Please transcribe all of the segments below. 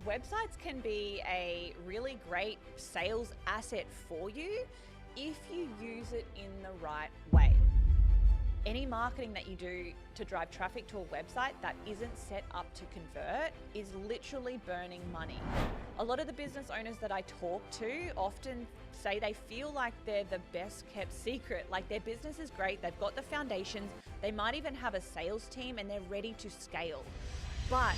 Websites can be a really great sales asset for you if you use it in the right way. Any marketing that you do to drive traffic to a website that isn't set up to convert is literally burning money. A lot of the business owners that I talk to often say they feel like they're the best kept secret, like their business is great, they've got the foundations, they might even have a sales team and they're ready to scale. But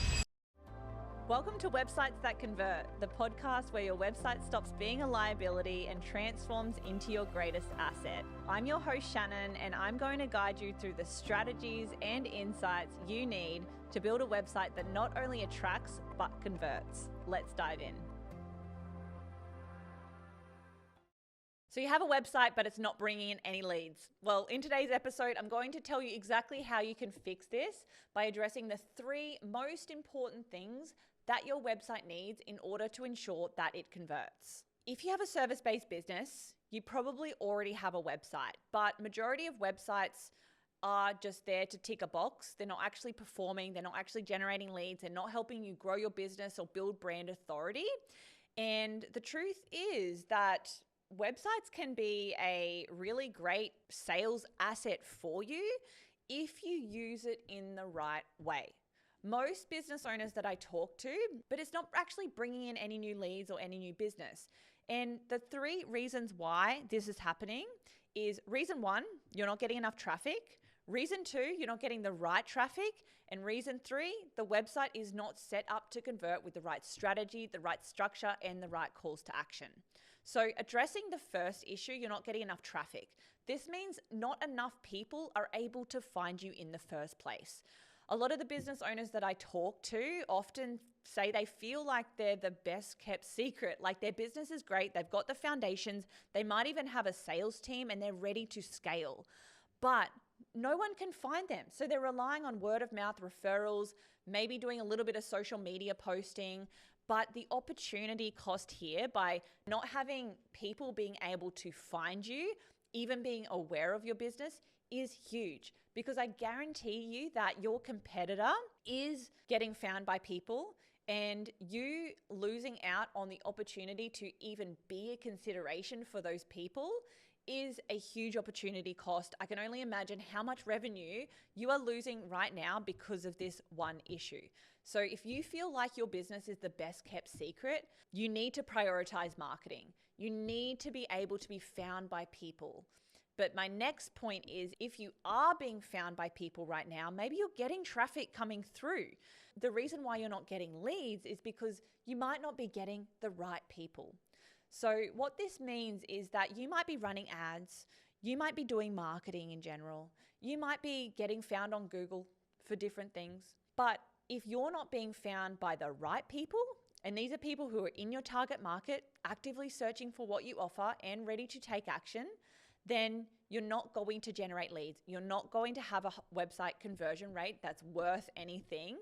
welcome to Websites That Convert, the podcast where your website stops being a liability and transforms into your greatest asset. I'm your host, Shannon, and I'm going to guide you through the strategies and insights you need to build a website that not only attracts, but converts. Let's dive in. So you have a website, but it's not bringing in any leads. Well, in today's episode, I'm going to tell you exactly how you can fix this by addressing the 3 most important things that your website needs in order to ensure that it converts. If you have a service-based business, you probably already have a website, but majority of websites are just there to tick a box. They're not actually performing, they're not actually generating leads, they're not helping you grow your business or build brand authority. And the truth is that websites can be a really great sales asset for you if you use it in the right way. Most business owners that I talk to, but it's not actually bringing in any new leads or any new business. And the 3 reasons why this is happening is reason 1, you're not getting enough traffic. Reason 2, you're not getting the right traffic. And reason 3, the website is not set up to convert with the right strategy, the right structure, and the right calls to action. So addressing the first issue, you're not getting enough traffic. This means not enough people are able to find you in the first place. A lot of the business owners that I talk to often say they feel like they're the best kept secret, like their business is great, they've got the foundations, they might even have a sales team and they're ready to scale, but no one can find them. So they're relying on word of mouth referrals, maybe doing a little bit of social media posting, but the opportunity cost here by not having people being able to find you, even being aware of your business, is huge, because I guarantee you that your competitor is getting found by people and you losing out on the opportunity to even be a consideration for those people is a huge opportunity cost. I can only imagine how much revenue you are losing right now because of this one issue. So if you feel like your business is the best kept secret, you need to prioritize marketing. You need to be able to be found by people. But my next point is, if you are being found by people right now, maybe you're getting traffic coming through. The reason why you're not getting leads is because you might not be getting the right people. So what this means is that you might be running ads, you might be doing marketing in general, you might be getting found on Google for different things. But if you're not being found by the right people, and these are people who are in your target market, actively searching for what you offer and ready to take action, then you're not going to generate leads. You're not going to have a website conversion rate that's worth anything,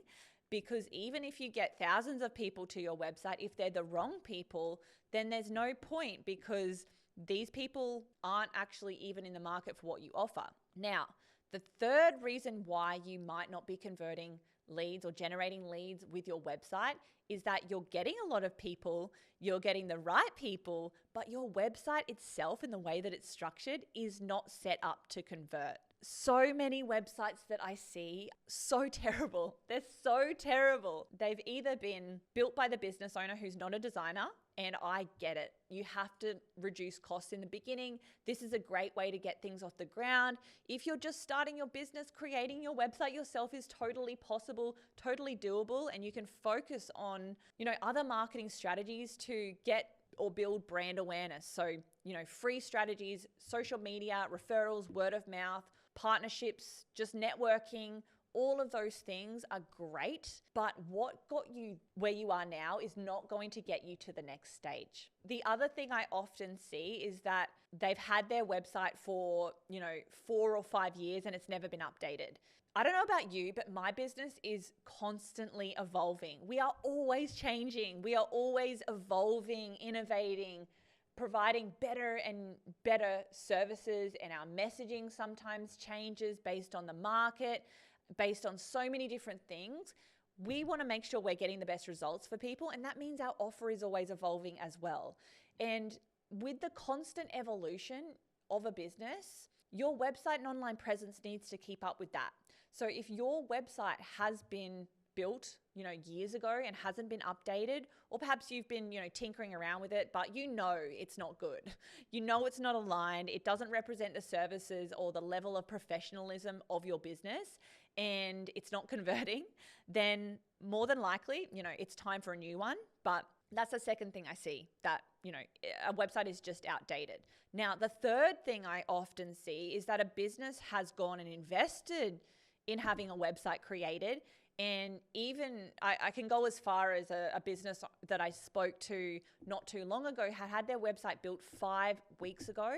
because even if you get thousands of people to your website, if they're the wrong people, then there's no point, because these people aren't actually even in the market for what you offer. Now, the third reason why you might not be converting leads or generating leads with your website is that you're getting a lot of people, you're getting the right people, but your website itself and the way that it's structured is not set up to convert. So many websites that I see, so terrible. They're so terrible. They've either been built by the business owner who's not a designer, and I get it. You have to reduce costs in the beginning. This is a great way to get things off the ground. If you're just starting your business, creating your website yourself is totally possible, totally doable, and you can focus on, other marketing strategies to get or build brand awareness. So, free strategies, social media, referrals, word of mouth, partnerships, just networking, all of those things are great, but what got you where you are now is not going to get you to the next stage. The other thing I often see is that they've had their website for, 4 or 5 years and it's never been updated. I don't know about you, but my business is constantly evolving. We are always changing. We are always evolving, innovating, providing better and better services, and our messaging sometimes changes based on the market, based on so many different things. we want to make sure we're getting the best results for people. And that means our offer is always evolving as well. And with the constant evolution of a business, your website and online presence needs to keep up with that. So if your website has been built, years ago and hasn't been updated, or perhaps you've been, tinkering around with it, but it's not good. It's not aligned. It doesn't represent the services or the level of professionalism of your business, and it's not converting, then more than likely, it's time for a new one. But that's the second thing I see, that, a website is just outdated. Now, the third thing I often see is that a business has gone and invested in having a website created. And even I can go as far as a business that I spoke to not too long ago had their website built 5 weeks ago.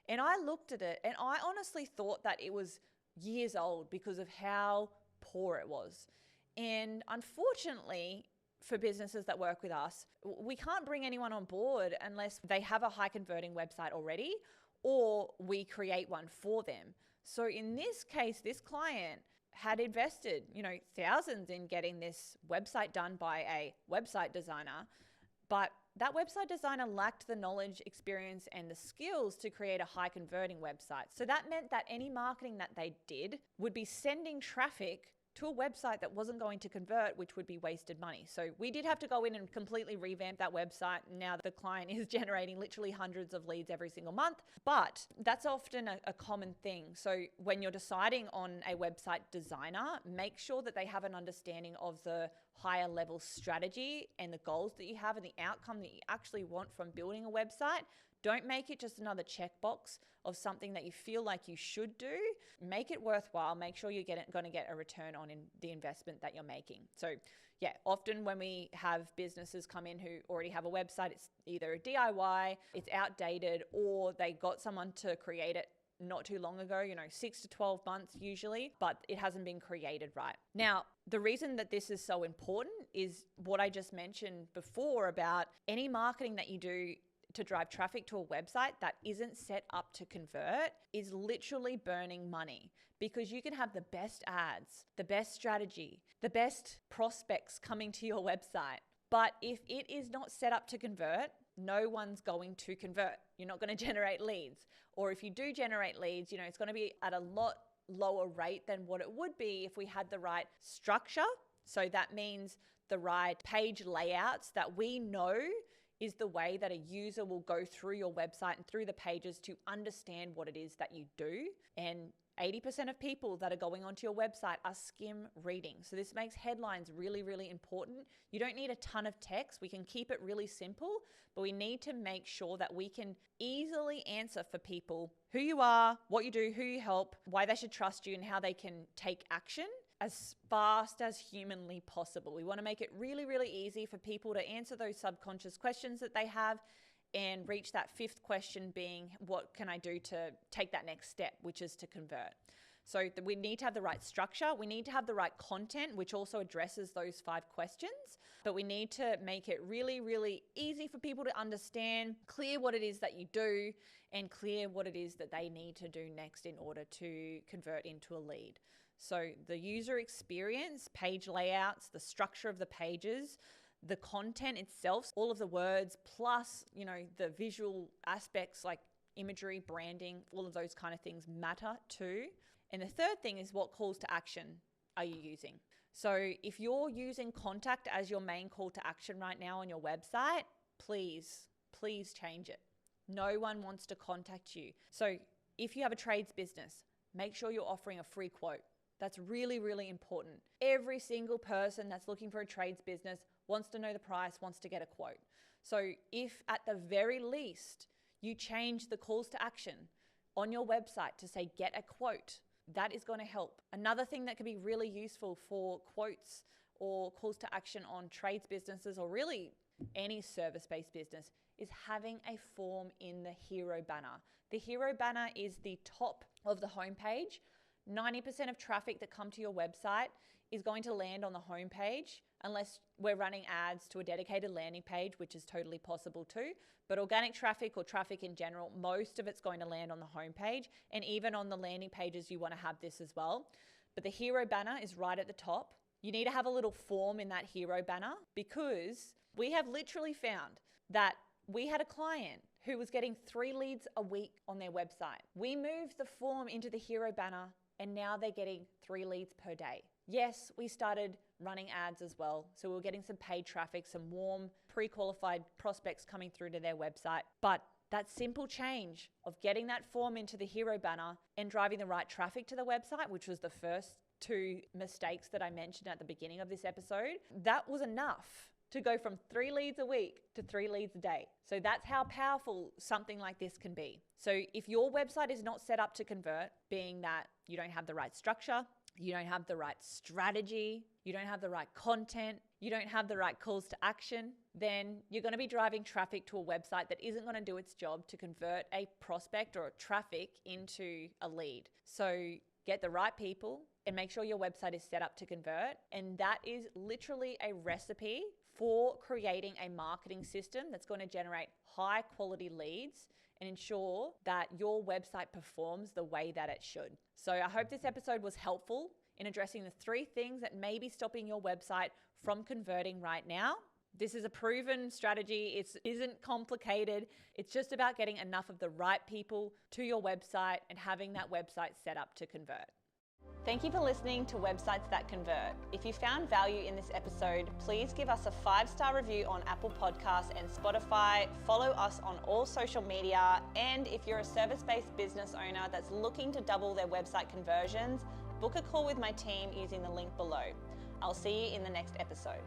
And I looked at it and I honestly thought that it was years old because of how poor it was. And unfortunately, for businesses that work with us, we can't bring anyone on board unless they have a high converting website already, or we create one for them. So in this case, this client had invested, thousands in getting this website done by a website designer, but that website designer lacked the knowledge, experience, and the skills to create a high converting website. So that meant that any marketing that they did would be sending traffic to a website that wasn't going to convert, which would be wasted money. So we did have to go in and completely revamp that website. Now the client is generating literally hundreds of leads every single month, but that's often a common thing. So when you're deciding on a website designer, make sure that they have an understanding of the higher level strategy and the goals that you have and the outcome that you actually want from building a website. Don't make it just another checkbox of something that you feel like you should do. Make it worthwhile. Make sure you're going to get a return on the investment that you're making. So yeah, often when we have businesses come in who already have a website, it's either a DIY, it's outdated, or they got someone to create it not too long ago, 6 to 12 months usually, but it hasn't been created right. Now, the reason that this is so important is what I just mentioned before about any marketing that you do to drive traffic to a website that isn't set up to convert is literally burning money, because you can have the best ads, the best strategy, the best prospects coming to your website. But if it is not set up to convert, no one's going to convert. You're not going to generate leads. Or if you do generate leads, it's going to be at a lot lower rate than what it would be if we had the right structure. So that means the right page layouts that we know is the way that a user will go through your website and through the pages to understand what it is that you do. And 80% of people that are going onto your website are skim reading. So this makes headlines really, really important. You don't need a ton of text. We can keep it really simple, but we need to make sure that we can easily answer for people who you are, what you do, who you help, why they should trust you, and how they can take action as fast as humanly possible. We want to make it really, really easy for people to answer those subconscious questions that they have and reach that fifth question being, what can I do to take that next step, which is to convert. So we need to have the right structure. We need to have the right content, which also addresses those 5 questions. But we need to make it really, really easy for people to understand, clear what it is that you do, and clear what it is that they need to do next in order to convert into a lead. So the user experience, page layouts, the structure of the pages, the content itself, all of the words, plus, the visual aspects like imagery, branding, all of those kind of things matter too. And the third thing is, what calls to action are you using? So if you're using contact as your main call to action right now on your website, please change it. No one wants to contact you. So if you have a trades business, make sure you're offering a free quote. That's really, really important. Every single person that's looking for a trades business wants to know the price, wants to get a quote. So if at the very least you change the calls to action on your website to say, get a quote, that is going to help. Another thing that can be really useful for quotes or calls to action on trades businesses, or really any service-based business, is having a form in the hero banner. The hero banner is the top of the homepage. 90% of traffic that come to your website is going to land on the homepage, unless we're running ads to a dedicated landing page, which is totally possible too. But organic traffic, or traffic in general, most of it's going to land on the homepage. And even on the landing pages, you want to have this as well. But the hero banner is right at the top. you need to have a little form in that hero banner, because we have literally found that we had a client who was getting 3 leads a week on their website. We moved the form into the hero banner and now they're getting 3 leads per day. Yes, we started running ads as well. So we were getting some paid traffic, some warm, pre-qualified prospects coming through to their website. But that simple change of getting that form into the hero banner and driving the right traffic to the website, which was the first 2 mistakes that I mentioned at the beginning of this episode, that was enough to go from 3 leads a week to 3 leads a day. So that's how powerful something like this can be. So if your website is not set up to convert, being that you don't have the right structure, you don't have the right strategy, you don't have the right content, you don't have the right calls to action, then you're going to be driving traffic to a website that isn't going to do its job to convert a prospect or a traffic into a lead. So get the right people and make sure your website is set up to convert. And that is literally a recipe for creating a marketing system that's going to generate high quality leads and ensure that your website performs the way that it should. So I hope this episode was helpful in addressing the 3 things that may be stopping your website from converting right now. This is a proven strategy. It isn't complicated. It's just about getting enough of the right people to your website and having that website set up to convert. Thank you for listening to Websites That Convert. If you found value in this episode, please give us a 5-star review on Apple Podcasts and Spotify. Follow us on all social media. And if you're a service-based business owner that's looking to double their website conversions, book a call with my team using the link below. I'll see you in the next episode.